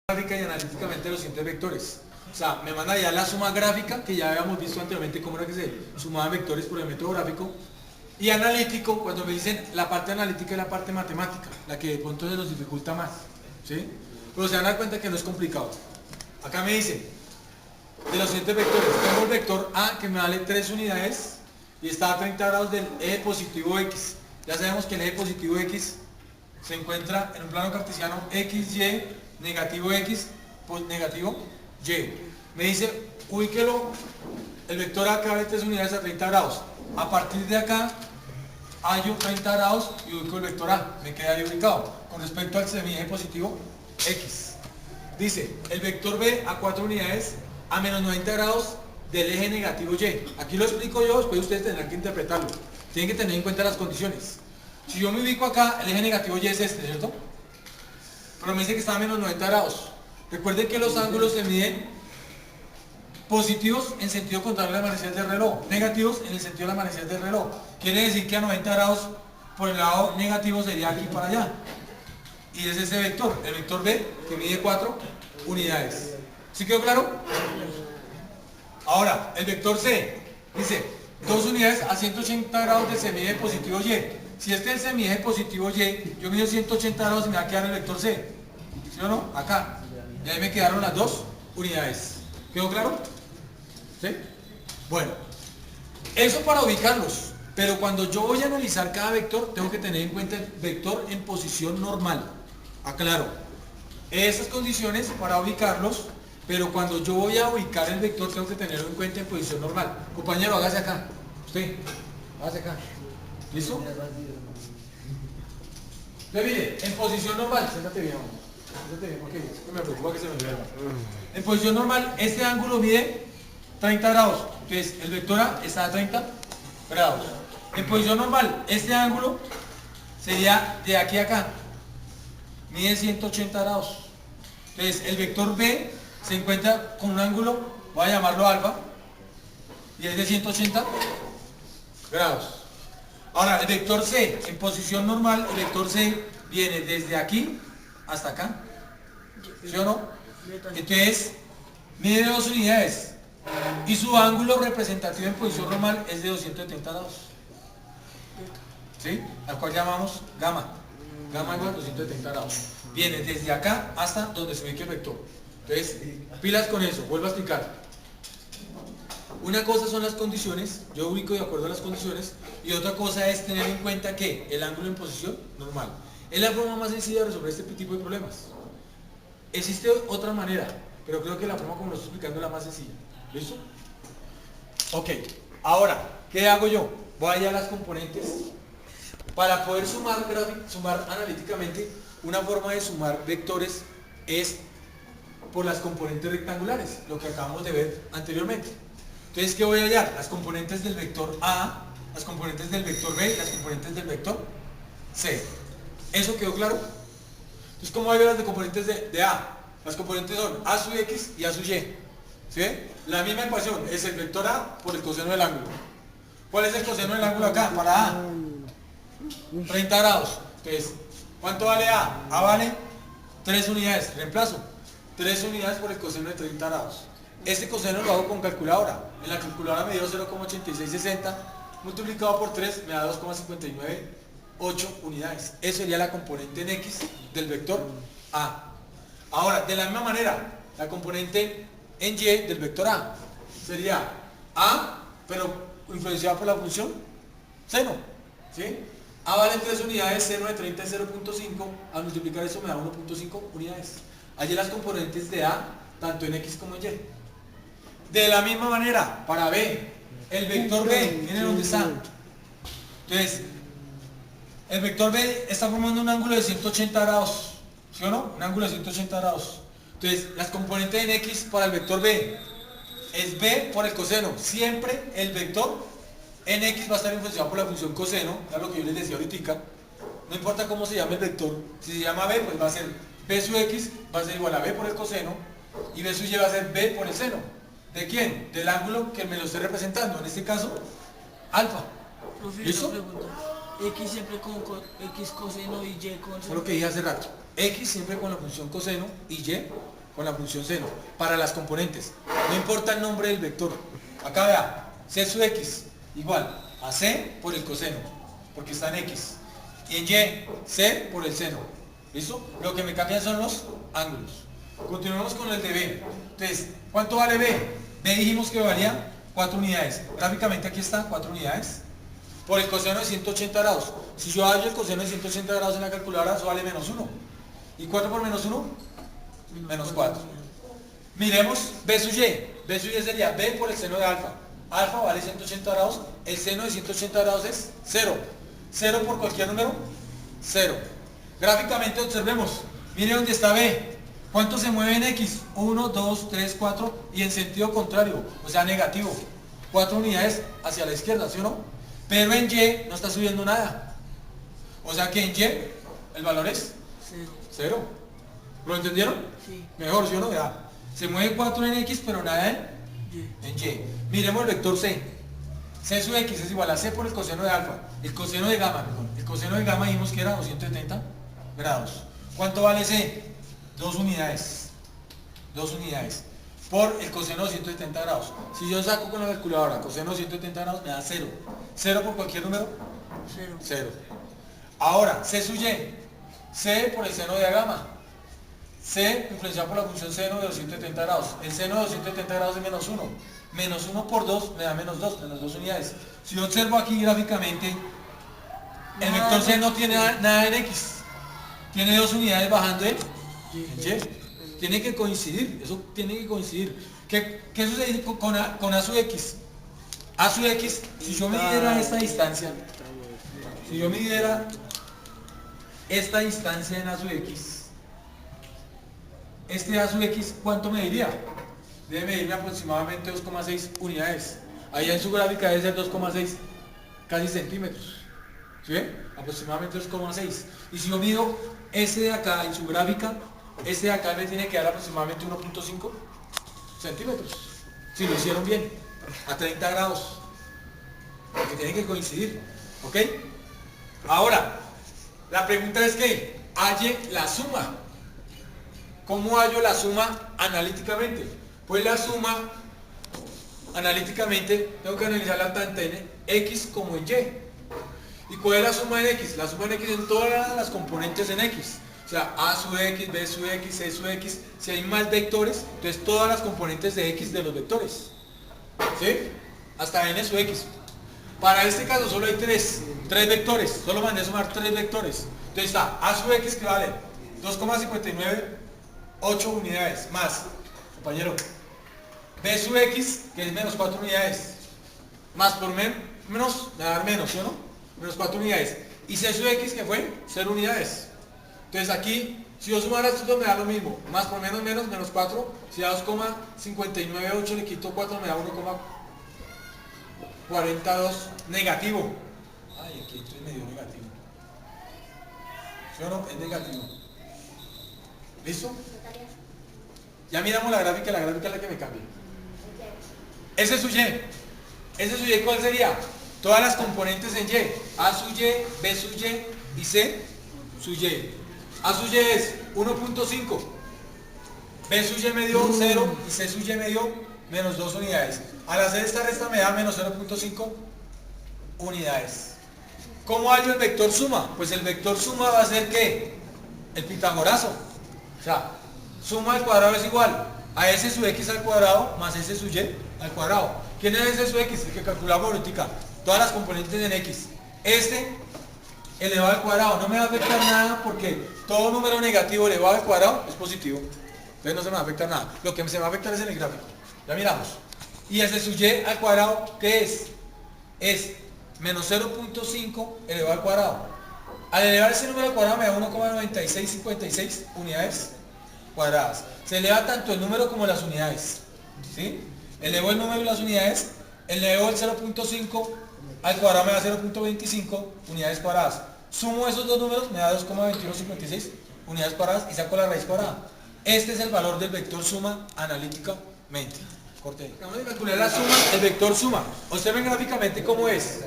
gráfica y analíticamente los siguientes vectores. O sea, me manda ya la suma gráfica, que ya habíamos visto anteriormente cómo era que se sumaban vectores por el método gráfico. Y analítico, cuando me dicen la parte analítica y la parte matemática, la que de pronto se nos dificulta más. ¿Sí? Pero se van a dar cuenta que no es complicado. Acá me dice, de los siguientes vectores, tengo el vector A que me vale 3 unidades y está a 30 grados del eje positivo X. Ya sabemos que el eje positivo X se encuentra en un plano cartesiano XY, negativo X, negativo Y. Me dice, ubíquelo, el vector A que vale 3 unidades a 30 grados. A partir de acá, hallo 30 grados y ubico el vector A. Me queda ahí ubicado. Con respecto al semieje positivo X. Dice, el vector B a 4 unidades a menos 90 grados del eje negativo Y. Aquí lo explico yo, después ustedes tendrán que interpretarlo. Tienen que tener en cuenta las condiciones. Si yo me ubico acá, el eje negativo Y es este, ¿cierto? Pero me dice que está a menos 90 grados. Recuerden que los ángulos se miden positivos en sentido contrario a la manecillas del reloj, negativos en el sentido de la manecillas del reloj. Quiere decir que a 90 grados por el lado negativo sería aquí para allá. Y es ese vector, el vector B, que mide 4 unidades. ¿Sí quedó claro? Ahora, el vector C dice 2 unidades a 180 grados del semieje positivo Y. Si este es el semieje positivo Y, yo mido 180 grados y me va a quedar el vector C. ¿Sí o no? Acá. Y ahí me quedaron las 2 unidades. ¿Quedó claro? ¿Sí? Bueno, eso para ubicarlos. Pero cuando yo voy a analizar cada vector, tengo que tener en cuenta el vector en posición normal. Aclaro. Esas condiciones para ubicarlos, pero cuando yo voy a ubicar el vector, tengo que tenerlo en cuenta en posición normal. Compañero, hágase acá. Usted, hágase acá. ¿Listo? Entonces, mire, en posición normal, siéntate bien, siéntate bien, porque me preocupa que se me duerma. En posición normal, este ángulo mide 30 grados. Entonces, el vector A está a 30 grados. En posición normal, este ángulo sería de aquí a acá. Mide 180 grados. Entonces, el vector B se encuentra con un ángulo, voy a llamarlo alfa, y es de 180 grados. Ahora, el vector C, en posición normal, el vector C viene desde aquí hasta acá. ¿Sí o no? Entonces, mide 2 unidades. Y su ángulo representativo en posición normal es de 270 grados. ¿Sí? Al cual llamamos gamma. Gamma igual a 270 grados. Viene desde acá hasta donde se ubique el vector. Entonces, pilas con eso. Vuelvo a explicar. Una cosa son las condiciones, yo ubico de acuerdo a las condiciones, y otra cosa es tener en cuenta que el ángulo en posición normal. Es la forma más sencilla de resolver este tipo de problemas. Existe otra manera, pero creo que la forma como lo estoy explicando es la más sencilla. ¿Listo? Ok, ahora, ¿qué hago yo? Voy allá a las componentes. Para poder sumar analíticamente, una forma de sumar vectores es por las componentes rectangulares, lo que acabamos de ver anteriormente. Entonces, ¿qué voy a hallar? Las componentes del vector A, las componentes del vector B y las componentes del vector C. ¿Eso quedó claro? Entonces, ¿cómo voy a ver las componentes de A? Las componentes son A sub X y A sub Y. ¿Sí? La misma ecuación es el vector A por el coseno del ángulo. ¿Cuál es el coseno del ángulo acá? Para A. 30 grados. Entonces, ¿cuánto vale A? A vale 3 unidades. Reemplazo. 3 unidades por el coseno de 30 grados. Este coseno lo hago con calculadora. En la calculadora me dio 0,8660 multiplicado por 3 me da 2,598 unidades. Eso sería la componente en X del vector A. Ahora, de la misma manera, la componente en Y del vector A sería A, pero influenciada por la función seno. ¿Sí? A vale 3 unidades, seno de 30 es 0,5. Al multiplicar eso me da 1,5 unidades. Allí las componentes de A, tanto en X como en Y. De la misma manera, para B, el vector B, miren dónde está. Entonces, el vector B está formando un ángulo de 180 grados. ¿Sí o no? Un ángulo de 180 grados. Entonces, las componentes en X para el vector B es B por el coseno. Siempre el vector en X va a estar influenciado por la función coseno, es lo que yo les decía ahorita. No importa cómo se llame el vector. Si se llama B, pues va a ser B sub X, va a ser igual a B por el coseno, y B sub Y va a ser B por el seno. ¿De quién? Del ángulo que me lo esté representando, en este caso, alfa. Profe, ¿Listo? una pregunta. X siempre con X coseno y Y con Fue lo que dije hace rato. X siempre con la función coseno y Y con la función seno para las componentes. No importa el nombre del vector. Acá vea, c sub x igual a c por el coseno, porque está en x. Y en y, c por el seno. ¿Listo? Lo que me cambian son los ángulos. Continuamos con el de b. Entonces, ¿cuánto vale b? B dijimos que valía 4 unidades. Gráficamente aquí está, 4 unidades. Por el coseno de 180 grados. Si yo hallo el coseno de 180 grados en la calculadora, eso vale menos 1. ¿Y 4 por menos 1? Menos 4. Miremos B sub y. B sub y sería B por el seno de alfa. Alfa vale 180 grados. El seno de 180 grados es 0. 0 por cualquier número, 0. Gráficamente observemos. Mire dónde está B. ¿Cuánto se mueve en X? 1, 2, 3, 4 y en sentido contrario, o sea negativo. 4 unidades hacia la izquierda, ¿sí o no? Pero en Y no está subiendo nada. O sea que en Y el valor es 0. ¿Lo entendieron? Sí. Mejor, ¿sí o no? Ya. Se mueve 4 en X, pero nada en Y. Miremos el vector C. C sub X es igual a C por el coseno de alfa. El coseno de gamma, perdón. El coseno de gamma dijimos que era 270 grados. ¿Cuánto vale C? 2 unidades. 2 unidades. Por el coseno de 170 grados. Si yo saco con la calculadora coseno de 170 grados me da 0. 0 por cualquier número, 0. Ahora, C sub Y. C por el seno de gamma. C influenciado por la función seno de 270 grados. El seno de 270 grados es menos 1. Menos 1 por 2 me da menos 2, menos 2 unidades. Si yo observo aquí gráficamente, el vector C no tiene nada en X. Tiene 2 unidades bajando en Y. Tiene que coincidir, eso tiene que coincidir. ¿Qué sucede con A sub X? A sub X, si yo midiera esta distancia, si yo midiera esta distancia en A sub X, este A sub X, ¿cuánto mediría? Debe medirme aproximadamente 2,6 unidades. Allá en su gráfica debe ser 2,6 casi centímetros. ¿Sí ven? Aproximadamente 2,6. Y si yo mido ese de acá en su gráfica, este de acá me tiene que dar aproximadamente 1,5 centímetros. Si lo hicieron bien, a 30 grados. Porque tiene que coincidir. ¿Ok? Ahora, la pregunta es que halle la suma. ¿Cómo hallo la suma analíticamente? Pues la suma, analíticamente, tengo que analizarla tanto en X como en Y. ¿Y cuál es la suma en X? La suma en X en todas las componentes en X. O sea, A sub X, B sub X, C sub X. Si hay más vectores, entonces todas las componentes de X de los vectores. ¿Sí? Hasta N sub X. Para este caso solo hay tres vectores. Solo mandé a sumar 3 vectores. Entonces está A sub X que vale 2,598 unidades más, compañero. B sub X que es menos 4 unidades. Más por menos, me va a dar menos, ¿sí o no? Menos 4 unidades. Y C sub X que fue 0 unidades. Entonces aquí, si yo sumara estos dos me da lo mismo. Más por menos, menos 4. Si a 2,598 le quito 4 me da 1,42 negativo. Ay, aquí esto es medio negativo. ¿Sí o no? Es negativo. ¿Listo? Ya miramos la gráfica es la que me cambia. S sub Y. S sub Y, ¿cuál sería? Todas las componentes en Y. A sub Y, B sub Y y C sub Y. A sub Y es 1,5. B sub Y me dio 0 y C sub Y me dio menos 2 unidades. Al hacer esta resta me da menos 0,5 unidades. ¿Cómo hallo el vector suma? Pues el vector suma va a ser ¿qué? El pitagorazo. O sea, suma al cuadrado es igual a S sub X al cuadrado más S sub Y al cuadrado. ¿Quién es S sub X? El que calculamos ahorita. Todas las componentes en X. Este elevado al cuadrado no me va a afectar nada porque todo número negativo elevado al cuadrado es positivo. Entonces no se me va a afectar nada. Lo que se me va a afectar es en el gráfico. Ya miramos. Y S sub Y al cuadrado, ¿qué es? Es menos 0,5 elevado al cuadrado. Al elevar ese número al cuadrado me da 1,9656 unidades cuadradas. Se eleva tanto el número como las unidades. ¿Sí? Elevo el número y las unidades, elevo el 0,5 al cuadrado me da 0,25 unidades cuadradas. Sumo esos dos números, me da 2,2156 unidades cuadradas y saco la raíz cuadrada. Este es el valor del vector suma analíticamente. Corte. Vamos a calcular la suma del vector suma. Observen gráficamente cómo es.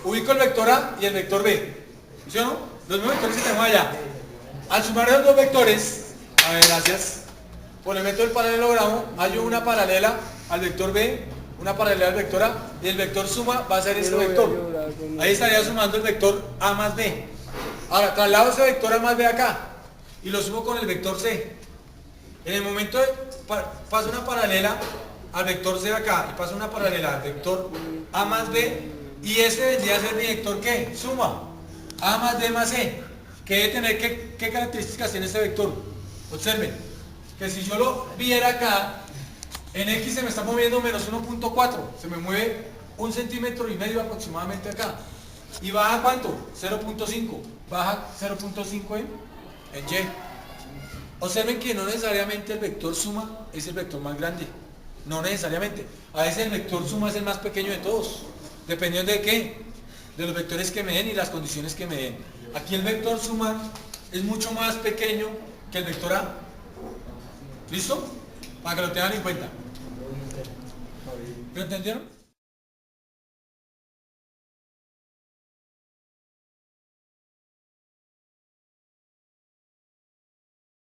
Ubico el vector A y el vector B. ¿Sí o no? Los mismos vectores que tenemos allá. Al sumar esos dos vectores, a ver, gracias. por el método del paralelogramo, hallo una paralela al vector B, una paralela al vector A, y el vector suma va a ser este vector. Ahí estaría sumando el vector A más B. Ahora, traslado ese vector A más B acá, y lo sumo con el vector C. En el momento de paso una paralela al vector C acá, y paso una paralela al vector A más B, y este vendría a ser mi vector ¿qué? Suma. A más B más C. Que debe tener, ¿qué características tiene este vector? Observen, que si yo lo viera acá, en X se me está moviendo menos 1.4, se me mueve 1,5 centímetros aproximadamente acá. ¿Y baja cuánto? 0.5. Baja 0.5 en Y. Observen que no necesariamente el vector suma es el vector más grande. No necesariamente. A veces el vector suma es el más pequeño de todos. Dependiendo de qué. De los vectores que me den y las condiciones que me den. Aquí el vector suma es mucho más pequeño que el vector A. ¿Listo? Para que lo tengan en cuenta. ¿Lo entendieron?